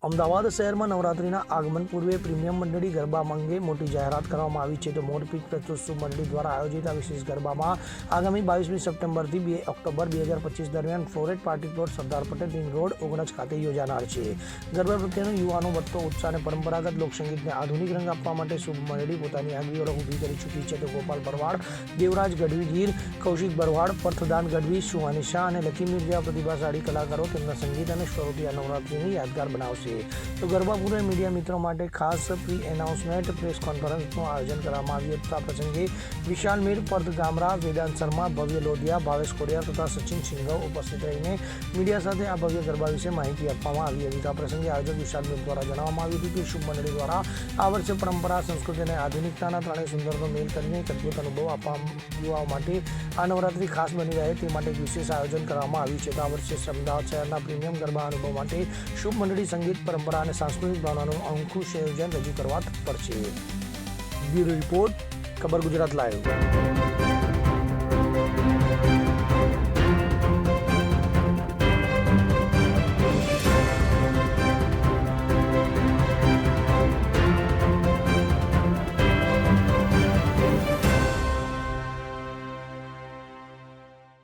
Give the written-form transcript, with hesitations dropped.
અમદાવાદ શહેરમાં નવરાત્રિના આગમન પૂર્વે પ્રીમિયમ મંડળી ગરબા અંગે મોટી જાહેરાત કરવામાં આવી છે. તો મોરપીંછ પ્રત્યોત્સવ મંડળી દ્વારા આયોજિત આ વિશેષ ગરબામાં આગામી 22મી સપ્ટેમ્બરથી 2 ઓક્ટોબર 2025 દરમિયાન flow rate party plot Sardar Patel ring road Ognaj ખાતે યોજાનાર છે. ગરબા પ્રત્યેનો યુવાનો વધતો ઉત્સાહ અને પરંપરાગત લોકસંગીતને આધુનિક રંગ આપવા માટે શુભ મંડળી પોતાની આગવી ઓળખ ઊભી કરી ચૂકી છે. તો ગોપાલ ભરવાડ, દેવરાજ ગઢવી ગીર, કૌશિક ભરવાડ, પર્થદાન ગઢવી, સુહાની શાહ અને લકી મિર્જા પ્રતિભાશાળી કલાકારો તેમના સંગીત અને સ્વરોથી આ નવરાત્રિને યાદગાર બનાવશે. તો ગરબા પૂર્વે મીડિયા મિત્રો માટે ખાસ પ્રી એનાઉન્સમેન્ટ પ્રેસ કોન્ફરન્સનું આયોજન કરવામાં આવ્યું હતું. આ પ્રસંગે વિશાલ મીર, પર્થ ગામરા, વેદાંત શર્મા, ભવ્ય લોધિયા, ભાવેશ કોડિયાર તથા સચિન સિંઘવ ઉપસ્થિત રહીને મીડિયા સાથે આ ભવ્ય ગરબા વિશે માહિતી આપવામાં આવી હતી. આ પ્રસંગે આયોજક વિશાલ મીર દ્વારા જણાવવામાં આવ્યું હતું કે શુભ મંડળી દ્વારા આ વર્ષે પરંપરા, સંસ્કૃતિ અને આધુનિકતાના ત્રણેય સુંદરનો મેળ કરીને એક અદ્ભુત અનુભવ આપવા યુવાઓ માટે આ નવરાત્રિ ખાસ બની રહે તે માટે વિશેષ આયોજન કરવામાં આવ્યું છે. તો આ વર્ષે અમદાવાદ શહેરના પ્રીમિયમ ગરબા અનુભવ માટે શુભ મંડળી સંગીત, પરંપરા અને સાંસ્કૃતિક ભાવનાનું અંકુશ આયોજન રજૂ કરવા તત્પર છે. બ્યુરો રિપોર્ટ, ખબર ગુજરાત લાઈવ.